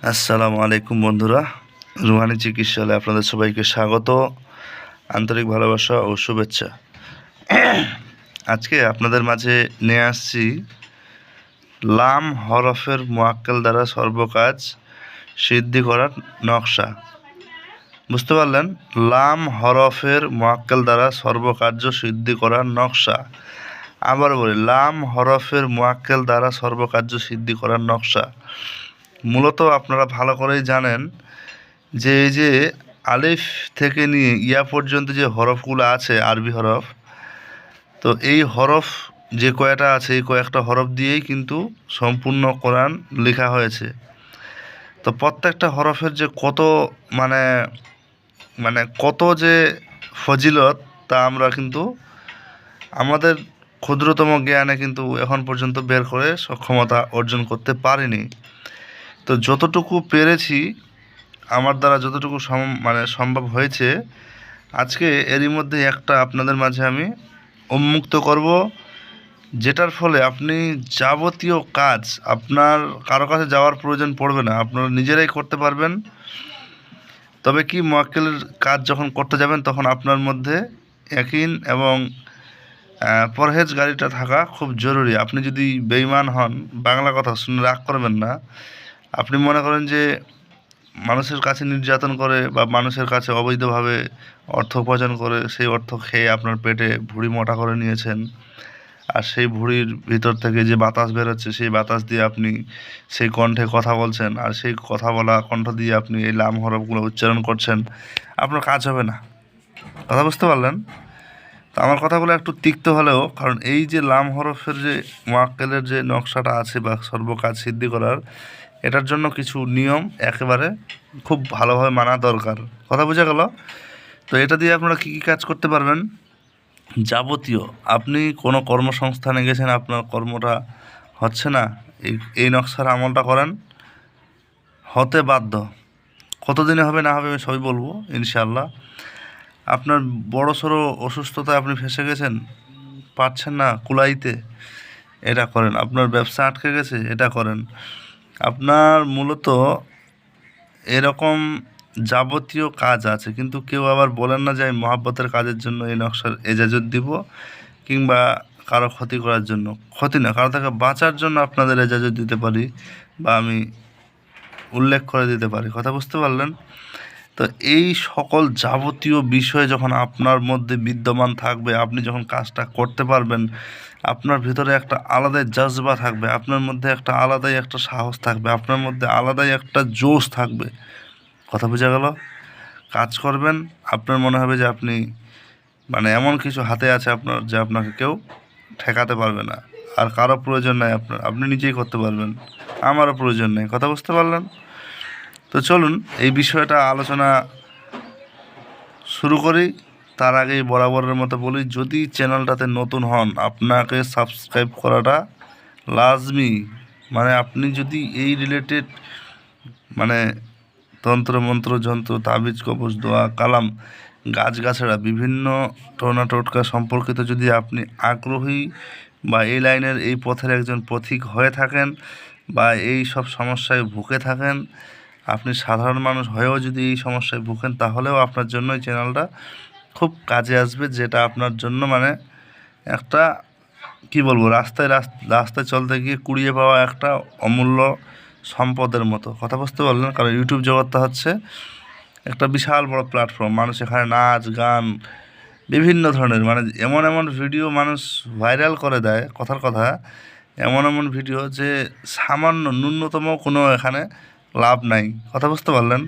আসসালামু আলাইকুম বন্ধুরা, রুহানি চিকিৎসালয়ে আপনাদের সবাইকে স্বাগত, আন্তরিক ভালোবাসা ও শুভেচ্ছা। আজকে আপনাদের মাঝে নিয়ে আসছি লাম হরফের মুআক্কেল দ্বারা সর্বকাজ সিদ্ধি করার নকশা। বুঝতে পারলেন? লাম হরফের মুআক্কেল দ্বারা সর্বকার্য সিদ্ধি করার নকশা। আবার বলি, লাম হরফের মুআক্কেল দ্বারা সর্বকার্য সিদ্ধি করার নকশা। মূলত আপনারা ভালো করেই জানেন যে এই যে আলিফ থেকে নিয়ে ইয়া পর্যন্ত যে হরফগুলো আছে, আরবি হরফ, তো এই হরফ যে কয়টা আছে এই কয়েকটা হরফ দিয়েই কিন্তু সম্পূর্ণ কোরআন লেখা হয়েছে। তো প্রত্যেকটা হরফের যে কত মানে মানে কত যে ফজিলত, তা আমরা কিন্তু আমাদের ক্ষুদ্রতম জ্ঞানে কিন্তু এখন পর্যন্ত বের করে সক্ষমতা অর্জন করতে পারিনি। তো যতটুকু পেরেছি, আমার দ্বারা যতটুকু সম্ভব হয়েছে, আজকে এরই মধ্যে একটা আপনাদের মাঝে আমি উন্মুক্ত করব, যেটার ফলে আপনি যাবতীয় কাজ আপনার কারো কাছে যাওয়ার প্রয়োজন পড়বে না, আপনারা নিজেরাই করতে পারবেন। তবে কি, মুআক্কেলের কাজ যখন করতে যাবেন তখন আপনার মধ্যে ইয়াকিন এবং পরহেজগারিতা থাকা খুব জরুরি। আপনি যদি বেঈমান হন, বাংলা কথা শুনে রাগ করবেন না, আপনি মনে করেন যে মানুষের কাছে নির্যাতন করে বা মানুষের কাছে অবৈধভাবে অর্থ উপার্জন করে সেই অর্থ খেয়ে আপনার পেটে ভুঁড়ি মোটা করে নিয়েছেন, আর সেই ভুঁড়ির ভিতর থেকে যে বাতাস বেরোচ্ছে সেই বাতাস দিয়ে আপনি সেই কণ্ঠে কথা বলছেন, আর সেই কথা বলা কণ্ঠ দিয়ে আপনি এই লাম হরফগুলো উচ্চারণ করছেন, আপনার কাজ হবে না। কথা বুঝতে পারলেন? তো আমার কথাগুলো একটু তিক্ত হলেও, কারণ এই যে লাম হরফের যে মুআক্কেলের যে নকশাটা আছে বা সর্বকাজ সিদ্ধি করার, এটার জন্য কিছু নিয়ম একেবারে খুব ভালোভাবে মানা দরকার। কথা বোঝা গেল? তো এটা দিয়ে আপনারা কী কী কাজ করতে পারবেন? যাবতীয়, আপনি কোনো কর্মসংস্থানে গেছেন, আপনার কর্মটা হচ্ছে না, এই নকশার আমলটা করেন, হতে বাধ্য। কতদিনে হবে না হবে আমি সবই বলবো ইনশাআল্লাহ। আপনার বড় সড়ো অসুস্থতায় আপনি ফেঁসে গেছেন, পারছেন না কুলাইতে, এটা করেন। আপনার ব্যবসা আটকে গেছে, এটা করেন। আপনার মূলত এরকম যাবতীয় কাজ আছে, কিন্তু কেউ আবার বলেন না যে আমি মহাব্বতের কাজের জন্য এই নকশার এজাজত দিব, কিংবা কারো ক্ষতি করার জন্য, ক্ষতি না, কারো থেকে বাঁচার জন্য আপনাদের এজাজত দিতে পারি বা আমি উল্লেখ করে দিতে পারি। কথা বুঝতে পারলেন? তো এই সকল যাবতীয় বিষয় যখন আপনার মধ্যে বিদ্যমান থাকবে, আপনি যখন কাজটা করতে পারবেন, আপনার ভিতরে একটা আলাদাই জজবা থাকবে, আপনার মধ্যে একটা আলাদাই একটা সাহস থাকবে, আপনার মধ্যে আলাদাই একটা জোশ থাকবে। কথা বোঝা গেল? কাজ করবেন, আপনার মনে হবে যে আপনি এমন কিছু হাতে আছে আপনার, যে আপনাকে কেউ ঠেকাতে পারবে না, আর কারো প্রয়োজন নাই আপনার, আপনি নিজেই করতে পারবেন, আমারও প্রয়োজন নেই। কথা বুঝতে পারলেন? তো চলুন এই বিষয়টা আলোচনা শুরু করি। তার আগেই বরাবরের মতো বলি, যদি চ্যানেলটাতে নতুন হন, আপনাকে সাবস্ক্রাইব করাটা লাজমি। আপনি যদি এই রিলেটেড তন্ত্র মন্ত্র যন্ত্র তাবিজ কবজ দোয়া কালাম গাছগাছড়া বিভিন্ন টোনা টোটকা সম্পর্কিত যদি আপনি আগ্রহী বা এই লাইনের এই পথের একজন পথিক হয়ে থাকেন, বা এই সব সমস্যায় ভুগে থাকেন, আপনি সাধারণ মানুষ হয়েও যদি এই সমস্যায় ভুগেন, তাহলেও আপনার জন্য এই চ্যানেলটা খুব কাজে আসবে। যেটা আপনার জন্য একটা কি বলবো, রাস্তায় চলতে গিয়ে কুড়িয়ে পাওয়া একটা অমূল্য সম্পদের মতো। কথা বুঝতে পারলেন? কারণ ইউটিউব জগৎটা হচ্ছে একটা বিশাল বড় প্ল্যাটফর্ম। মানুষ এখানে নাচ গান বিভিন্ন ধরনের এমন এমন ভিডিও মানুষ ভাইরাল করে দেয়, কথার কথা, এমন এমন ভিডিও যে সামান্য ন্যূনতম কোনো এখানে লাভ নাই। কথা বুঝতে পারলেন?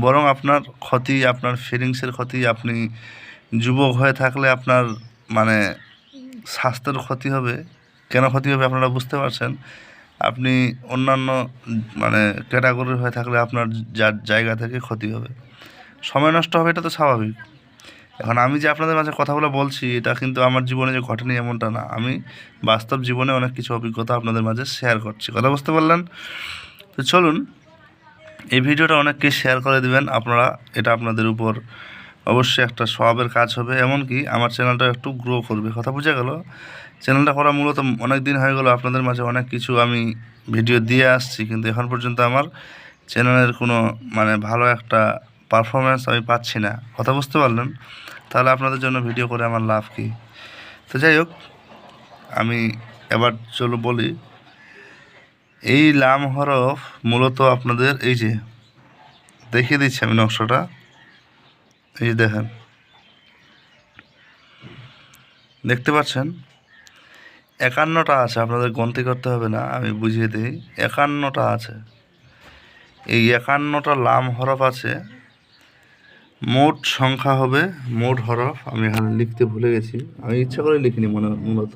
বরং আপনার ক্ষতি, আপনার ফিলিংসের ক্ষতি। আপনি যুবক হয়ে থাকলে আপনার স্বাস্থ্যের ক্ষতি হবে। কেন ক্ষতি হবে আপনারা বুঝতে পারছেন? আপনি অন্যান্য ক্যাটাগরির হয়ে থাকলে আপনার জায়গা থেকে ক্ষতি হবে, সময় নষ্ট হবে, এটা তো স্বাভাবিক। এখন আমি যে আপনাদের মাঝে কথাগুলো বলছি, এটা কিন্তু আমার জীবনে যে ঘটেনি এমনটা না, আমি বাস্তব জীবনে অনেক কিছু অভিজ্ঞতা আপনাদের মাঝে শেয়ার করছি। কথা বুঝতে পারলেন? তো চলুন এই ভিডিওটা অনেককে শেয়ার করে দিবেন আপনারা, এটা আপনাদের উপর অবশ্যই একটা সওয়াবের কাজ হবে, এমনকি আমার চ্যানেলটা একটু গ্রো করবে। কথা বুঝা গেল? চ্যানেলটা করা মূলত অনেক দিন হয়ে গেল, আপনাদের মাঝে অনেক কিছু আমি ভিডিও দিয়ে আসছি, কিন্তু এখন পর্যন্ত আমার চ্যানেলের কোনো মানে ভালো একটা পারফরমেন্স আমি পাচ্ছি না। কথা বুঝতে পারলেন? তাহলে আপনাদের জন্য ভিডিও করে আমার লাভ কী? তো যাই হোক, আমি এবার চলো বলি, এই লাম হরফ মূলত আপনাদের এই যে দেখিয়ে দিচ্ছি আমি নকশাটা, এই যে দেখেন, দেখতে পাচ্ছেন 51টা আছে, আপনাদের গণতি করতে হবে না, আমি বুঝিয়ে দিই। 51টা আছে, এই 51টা লাম হরফ আছে। মোট সংখ্যা হবে, মোট হরফ আমি এখানে লিখতে ভুলে গেছি, আমি ইচ্ছা করে লিখিনি মূলত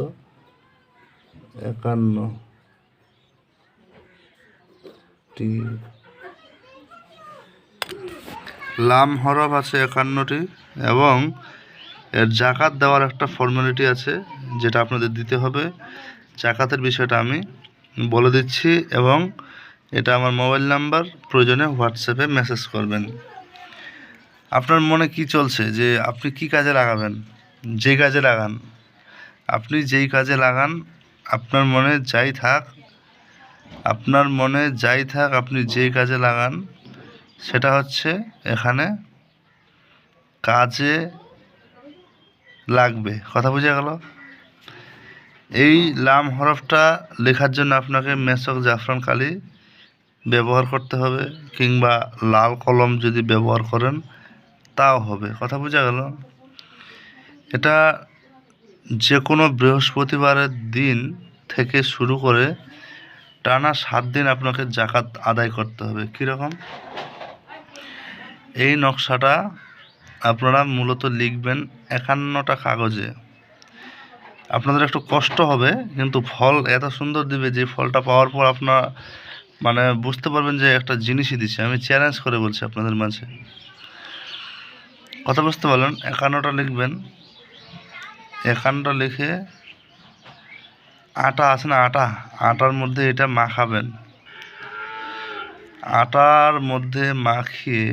51টি লাম হরফ আছে 51টি, এবং এর জাকাত দেওয়ার একটা ফর্মালিটি আছে যেটা আপনাদের দিতে হবে। জাকাতের বিষয়টা আমি বলে দিচ্ছি, এবং এটা আমার মোবাইল নাম্বার, প্রয়োজনে হোয়াটসঅ্যাপে মেসেজ করবেন। আপনার মনে কি চলছে যে আপনি কি কাজে লাগাবেন? যে কাজে লাগান, আপনি যেই কাজে লাগান, আপনার মনে যাই থাক, আপনি যেই কাজে লাগান সেটা হচ্ছে এখানে কাজে লাগবে। কথা বুঝে গেল? এই লাম হরফটা লেখার জন্য আপনাকে মেসক জাফরান কালি ব্যবহার করতে হবে, কিংবা লাল কলম যদি ব্যবহার করেন তাও হবে। কথা বোঝা গেল? এটা যে কোনো বৃহস্পতিবারের দিন থেকে শুরু করে টানা 7 দিন আপনাকে জাকাত আদায় করতে হবে। কীরকম? এই নকশাটা আপনারা মূলত লিখবেন 51টা কাগজে। আপনাদের একটু কষ্ট হবে, কিন্তু ফল এত সুন্দর দিবে যে ফলটা পাওয়ার পর আপনারা মানে বুঝতে পারবেন যে একটা জিনিসই দিচ্ছে। আমি চ্যালেঞ্জ করে বলছি আপনাদের মাঝে। কথা বুঝতে পারলেন? 51টা লিখবেন। 51টা লিখে আটা আছে না, আটার মধ্যে এটা মাখাবেন। আটার মধ্যে মাখিয়ে,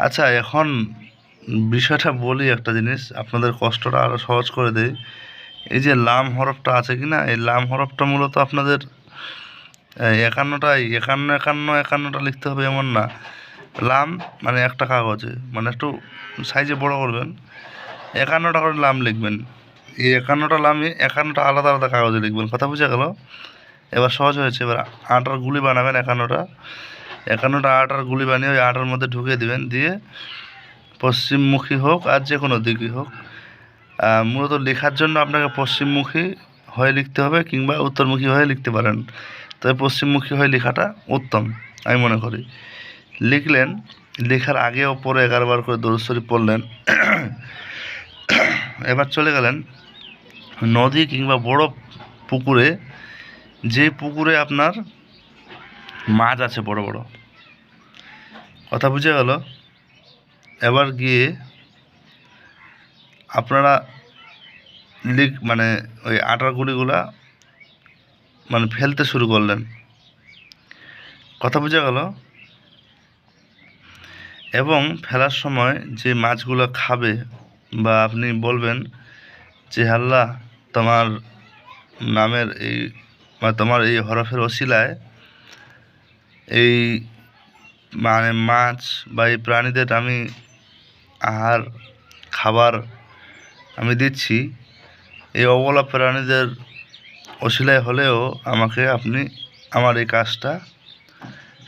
আচ্ছা এখন বিষয়টা বলি, একটা জিনিস আপনাদের কষ্টটা আরও সহজ করে দেয়। এই যে লাম হরফটা আছে কি না, এই লাম হরফটা মূলত আপনাদের 51টাই 51টা লিখতে হবে এমন না। লাম মানে একটা কাগজে, মানে একটু সাইজে বড় করবেন, 51টা করে লাম লিখবেন। এই 51টা লামে 51টা আলাদা আলাদা কাগজে লিখবেন। কথা বুঝে গেল? এবার সহজ হয়েছে। এবার আটার গুলি বানাবেন 51টা আটার গুলি বানিয়ে ওই আটার মধ্যে ঢুকিয়ে দিবেন, দিয়ে পশ্চিমমুখী হোক আর যে কোনো দিকই হোক, মূলত লেখার জন্য আপনাকে পশ্চিমমুখী হয়ে লিখতে হবে, কিংবা উত্তরমুখী হয়ে লিখতে পারেন। তবে পশ্চিমমুখী হয়ে লেখাটা উত্তম আমি মনে করি। লিখলেন, লেখার আগে ও পরে 11 বার করে দরুদ শরীফ পড়লেন। এবার চলে গেলেন নদী কিংবা বড় পুকুরে, যে পুকুরে আপনার মাছ আছে বড় বড়। কথা বুঝে গেল? এবার গিয়ে আপনারা মানে ওই আটার গুঁড়িগুলা মানে ফেলতে শুরু করলেন। কথা বুঝে গেল? এবং ফেলার সময় যে মাছগুলো খাবে, বা আপনি বলবেন যে আল্লাহ, তোমার নামের এই বা তোমার এই হরফের ওসিলায় এই মানে মাছ বা এই প্রাণীদের আমি আহার খাবার আমি দিচ্ছি, এই অবলা প্রাণীদের ওসিলায় হলেও আমাকে আপনি আমার এই কাজটা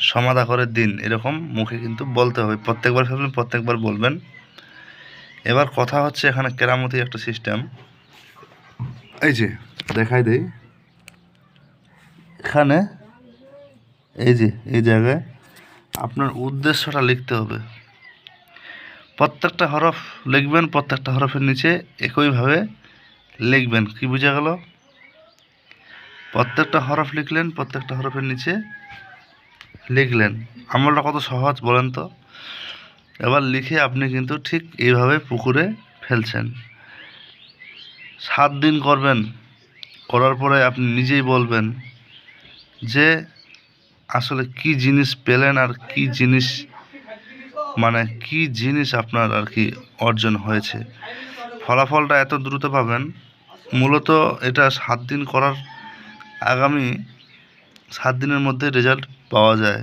সমাধা করে দিন। এরকম মুখে কিন্তু বলতে হবে। প্রত্যেকবার ফেলবেন, প্রত্যেকবার বলবেন। এবার কথা হচ্ছে এখানে কেরামতি একটা সিস্টেম। এই যে দেখাই দেই, এখানে এই যে এই জায়গায় আপনার উদ্দেশ্যটা লিখতে হবে। প্রত্যেকটা হরফ লিখবেন, প্রত্যেকটা হরফের নিচে একইভাবে লিখবেন। কি বোঝা গেল? প্রত্যেকটা হরফ লিখলেন, প্রত্যেকটা হরফের নিচে লিখলেন। আমলটা কত সহজ বলেন তো? এবার লিখে আপনি কিন্তু ঠিক এইভাবে পুকুরে ফেলছেন। 7 দিন করবেন, করার পরে আপনি নিজেই বলবেন যে আসলে কি জিনিস পেলেন, আর কি জিনিস মানে কি জিনিস আপনার আর কি অর্জন হয়েছে। ফলাফলটা এত দ্রুত পাবেন। মূলত এটা 7 দিন করার, আগামী 7 দিনের মধ্যে রেজাল্ট পাওয়া যায়।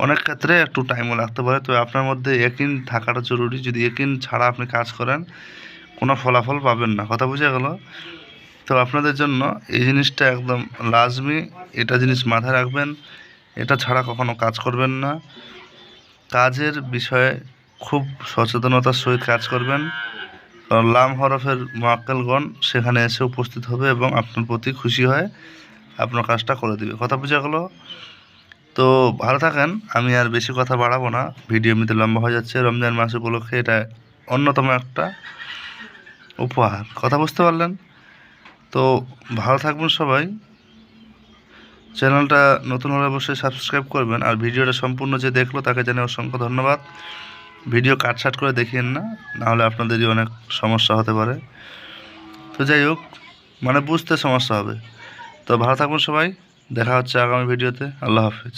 অনেক ক্ষেত্রে একটু টাইমও লাগতে পারে, তো আপনার মধ্যে ইয়াকিন থাকাটা জরুরি। যদি ইয়াকিন ছাড়া আপনি কাজ করেন কোনো ফলাফল পাবেন না। কথা বুঝে গেল? তো আপনাদের জন্য এই জিনিসটা একদম লাজমি, এটা জিনিস মাথায় রাখবেন। এটা ছাড়া কখনো কাজ করবেন না। কাজের বিষয়ে খুব সচেতনতার সহিত কাজ করবেন, কারণ লাম হরফের মোয়াক্কেলগণ সেখানে এসে উপস্থিত হবে এবং আপনার প্রতি খুশি হয়ে আপনার কাজটা করে দেবে। কথা বোঝা গেল? তো ভালো থাকেন। আমি আর বেশি কথা বাড়াবো না, ভিডিও এমনিতে লম্বা হয়ে যাচ্ছে। রমজান মাস উপলক্ষে এটা অন্যতম একটা উপহার। কথা বুঝতে পারলেন? তো ভালো থাকবেন সবাই। চ্যানেলটা নতুন হলে অবশ্যই সাবস্ক্রাইব করবেন, আর ভিডিওটা সম্পূর্ণ যে দেখলো তাকে জানাই অসংখ্য ধন্যবাদ। ভিডিও কাটছাট করে দেখিয়েন না, নাহলে আপনাদেরই অনেক সমস্যা হতে পারে। তো যাই হোক, মানে বুঝতে সমস্যা হবে। তো ভালো থাকবেন সবাই, দেখা হচ্ছে আগামী ভিডিওতে। আল্লাহ হাফেজ।